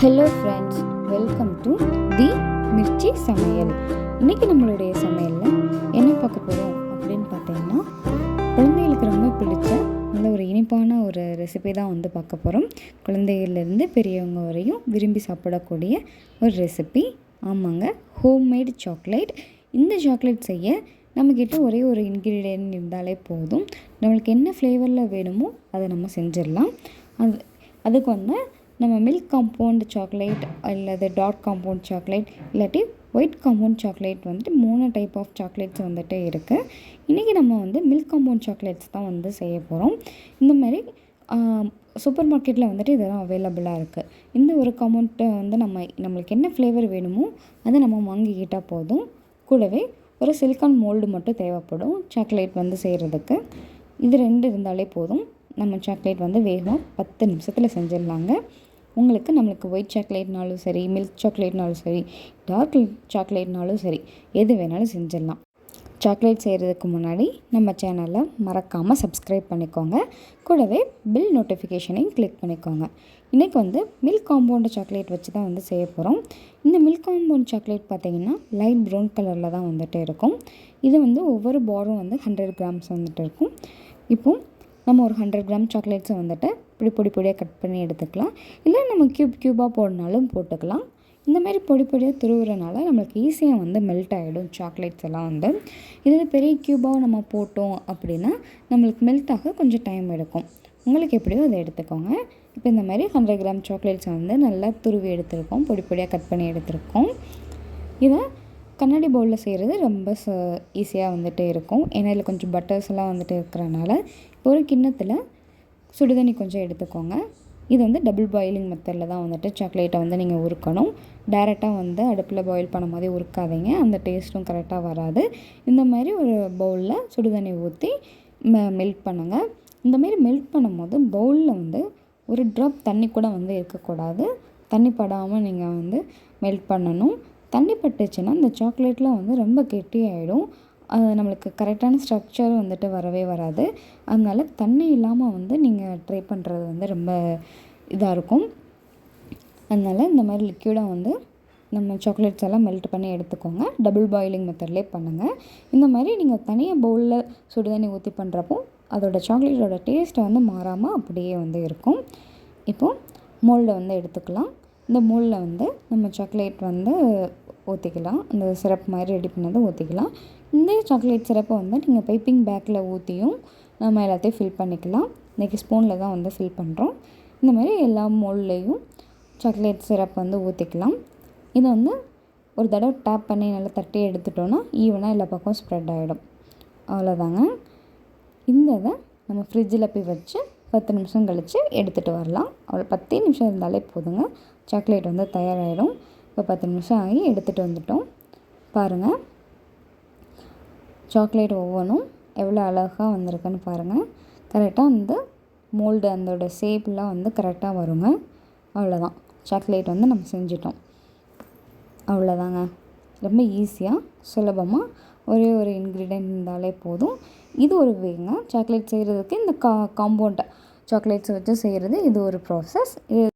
Hello friends, welcome to the Mirchi சமையல். இன்றைக்கி நம்மளுடைய சமையலில் என்ன பார்க்க போகிறோம் அப்படின்னு பார்த்தீங்கன்னா, குழந்தைகளுக்கு ரொம்ப பிடிச்ச நல்ல ஒரு இனிப்பான ஒரு ரெசிபி தான் வந்து பார்க்க போகிறோம். குழந்தைகள்லேருந்து பெரியவங்க வரையும் விரும்பி சாப்பிடக்கூடிய ஒரு ரெசிபி. ஆமாங்க, ஹோம்மேட் சாக்லேட். இந்த சாக்லேட் செய்ய நம்மக்கிட்ட ஒரே ஒரு இன்க்ரீடியன்ட் இருந்தாலே போதும். நம்மளுக்கு என்ன ஃப்ளேவரில் வேணுமோ அதை நம்ம செஞ்சிடலாம். அதுக்கு வந்து நம்ம மில்க் காம்பவுண்ட் சாக்லேட் அல்லது டார்க் காம்பவுண்ட் சாக்லேட் இல்லாட்டி ஒயிட் காம்பவுண்ட் சாக்லேட் வந்துட்டு 3 டைப் ஆஃப் சாக்லேட்ஸ் வந்துட்டு இருக்குது. இன்றைக்கி நம்ம வந்து மில்க் காம்பவுண்ட் சாக்லேட்ஸ் தான் வந்து செய்ய போகிறோம். இந்த மாதிரி சூப்பர் மார்க்கெட்டில் வந்துட்டு இதெல்லாம் அவைலபிளாக இருக்குது. இந்த ஒரு காம்பவுண்ட்டை வந்து நம்மளுக்கு என்ன ஃப்ளேவர் வேணுமோ அதை நம்ம வாங்கிக்கிட்டால் போதும். கூடவே ஒரு சிலிக்கான் மோல்டு மட்டும் தேவைப்படும் சாக்லேட் வந்து செய்கிறதுக்கு. இது 2 இருந்தாலே போதும். நம்ம சாக்லேட் வந்து வேகமாக 10 நிமிஷத்தில் செஞ்சிடலாங்க. நம்மளுக்கு ஒயிட் சாக்லேட்னாலும் சரி, மில்க் சாக்லேட்னாலும் சரி, டார்க் சாக்லேட்னாலும் சரி, எது வேணாலும் செஞ்சிடலாம். சாக்லேட் செய்கிறதுக்கு முன்னாடி நம்ம சேனலை மறக்காமல் சப்ஸ்கிரைப் பண்ணிக்கோங்க. கூடவே பில் நோட்டிஃபிகேஷனையும் கிளிக் பண்ணிக்கோங்க. இன்றைக்கி வந்து மில்க் காம்பவுண்ட் சாக்லேட் வச்சு தான் வந்து செய்ய போகிறோம். இந்த மில்க் காம்பவுண்ட் சாக்லேட் பார்த்திங்கன்னா லைட் ப்ரௌன் கலரில் தான் வந்துட்டு இருக்கும். இது வந்து ஒவ்வொரு பாரும் வந்து 100 கிராம்ஸ் வந்துட்டு இருக்கும். இப்போது நம்ம ஒரு 100 கிராம் சாக்லேட்ஸை வந்துட்டு இப்படி பொடியாக கட் பண்ணி எடுத்துக்கலாம். இல்லை நம்ம க்யூபாக போடனாலும் போட்டுக்கலாம். இந்த மாதிரி பொடியாக துருவுறனால நம்மளுக்கு ஈஸியாக வந்து மெல்ட் ஆகிடும் சாக்லேட்ஸ் எல்லாம் வந்து. இதில் பெரிய க்யூபாக நம்ம போட்டோம் அப்படின்னா நம்மளுக்கு மெல்ட் ஆக கொஞ்சம் டைம் எடுக்கும். உங்களுக்கு எப்படியோ அதை எடுத்துக்கோங்க. இப்போ இந்த மாதிரி 100 கிராம் சாக்லேட்ஸை வந்து நல்லா துருவி எடுத்துருக்கோம், பொடியாக கட் பண்ணி எடுத்துருக்கோம். இதை கண்ணாடி பவுலில் செய்கிறது ரொம்ப ஈஸியாக வந்துட்டு இருக்கும். ஏன்னா இதில் கொஞ்சம் பட்டர்ஸ் எல்லாம் வந்துட்டு இருக்கிறனால ஒரு கிண்ணத்தில் சுடுதண்ணி கொஞ்சம் எடுத்துக்கோங்க. இது வந்து டபுள் பாயிலிங் மெத்தடில் தான் வந்துட்டு சாக்லேட்டை வந்து நீங்கள் உருக்கணும். டைரெக்டாக வந்து அடுப்பில் பாயில் பண்ண மாதிரி உருக்காதீங்க, அந்த டேஸ்ட்டும் கரெக்டாக வராது. இந்த மாதிரி ஒரு பவுலில் சுடுதண்ணி ஊற்றி மெல்ட் பண்ணுங்கள். இந்த மாதிரி மெல்ட் பண்ணும்போது பவுலில் வந்து ஒரு ட்ராப் தண்ணி கூட வந்து இருக்கக்கூடாது. தண்ணி படாமல் நீங்கள் வந்து மெல்ட் பண்ணணும். தண்ணி பட்டுச்சுன்னா இந்த சாக்லேட்லாம் வந்து ரொம்ப கெட்டியாகிடும். அது நம்மளுக்கு கரெக்டான ஸ்ட்ரக்சர் வந்துட்டு வரவே வராது. அதனால் தண்ணி இல்லாமல் வந்து நீங்கள் ட்ரை பண்ணுறது வந்து ரொம்ப இதாக இருக்கும். அதனால் இந்த மாதிரி லிக்யூடாக வந்து நம்ம சாக்லேட்ஸ் எல்லாம் மெல்ட் பண்ணி எடுத்துக்கோங்க. டபுள் பாயிலிங் மெத்தட்லேயே பண்ணுங்கள். இந்த மாதிரி நீங்கள் தனியாக பவுலில் சுடுதண்ணி ஊற்றி பண்ணுறப்போ அதோட சாக்லேட்டோட டேஸ்ட்டை வந்து மாறாமல் அப்படியே வந்து இருக்கும். இப்போது மோல்டை வந்து எடுத்துக்கலாம். இந்த மோல்டில் வந்து நம்ம சாக்லேட் வந்து ஊற்றிக்கலாம். இந்த சிரப் மாதிரி ரெடி பண்ணதை ஊற்றிக்கலாம். இந்த சாக்லேட் சிரப்பை வந்து நீங்கள் பைப்பிங் பேக்கில் ஊற்றியும் நம்ம எல்லாத்தையும் ஃபில் பண்ணிக்கலாம். இன்றைக்கி ஸ்பூனில் தான் வந்து ஃபில் பண்ணுறோம். இந்த மாதிரி எல்லா மோல்ட்லேயும் சாக்லேட் சிரப் வந்து ஊற்றிக்கலாம். இதை வந்து ஒரு தடவை டேப் பண்ணி நல்லா தட்டி எடுத்துட்டோன்னா ஈவனாக எல்லா பக்கம் ஸ்ப்ரெட் ஆகிடும். அவ்வளோதாங்க. இந்த இதை நம்ம ஃப்ரிட்ஜில் போய் வச்சு 10 நிமிஷம் கழித்து எடுத்துகிட்டு வரலாம். அவ்வளோ 10 நிமிஷம் இருந்தாலே போதுங்க, சாக்லேட் வந்து தயாராகிடும். இப்போ 10 நிமிஷம் ஆகி எடுத்துகிட்டு வந்துட்டோம். பாருங்கள், சாக்லேட் ஒவ்வொன்றும் எவ்வளோ அழகாக வந்திருக்குன்னு பாருங்கள். கரெக்டாக அந்த மோல்டு அதோட ஷேப்லாம் வந்து கரெக்டாக வருங்க. அவ்வளோதான், சாக்லேட் வந்து நம்ம செஞ்சிட்டோம். அவ்வளோதாங்க, ரொம்ப ஈஸியாக சுலபமாக ஒரே ஒரு இன்க்ரீடியன்ட் இருந்தாலே போதும். இது ஒரு வேங்க சாக்லேட் செய்கிறதுக்கு. இந்த காம்பவுண்ட் சாக்லேட்ஸ் வச்சு செய்கிறது இது ஒரு ப்ராசஸ். இது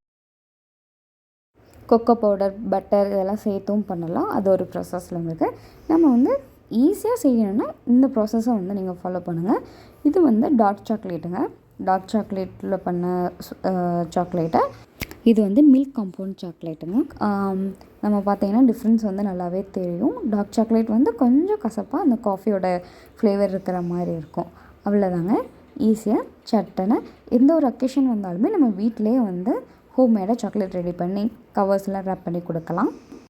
கொக்கோ பவுடர், பட்டர் இதெல்லாம் சேர்த்தும் பண்ணலாம். அது ஒரு ப்ராசஸில் இருக்குது. நம்ம வந்து ஈஸியாக செய்யணுன்னா இந்த ப்ராசஸை வந்து நீங்கள் ஃபாலோ பண்ணுங்கள். இது வந்து டார்க் சாக்லேட்டுங்க. டார்க் சாக்லேட்டில் பண்ண சாக்லேட்டை. இது வந்து மில்க் காம்பவுண்ட் சாக்லேட்டுங்க. நம்ம பார்த்தீங்கன்னா டிஃப்ரென்ஸ் வந்து நல்லாவே தெரியும். டார்க் சாக்லேட் வந்து கொஞ்சம் கசப்பாக அந்த காஃபியோட ஃப்ளேவர் இருக்கிற மாதிரி இருக்கும். அவ்வளோதாங்க, ஈஸியாக சட்டனை எந்த ஒரு அக்கேஷன் வந்தாலுமே நம்ம வீட்டிலே வந்து ஹோம்மேடாக சாக்லேட் ரெடி பண்ணி கவர்ஸ்லாம் ரேப் பண்ணி கொடுக்கலாம்.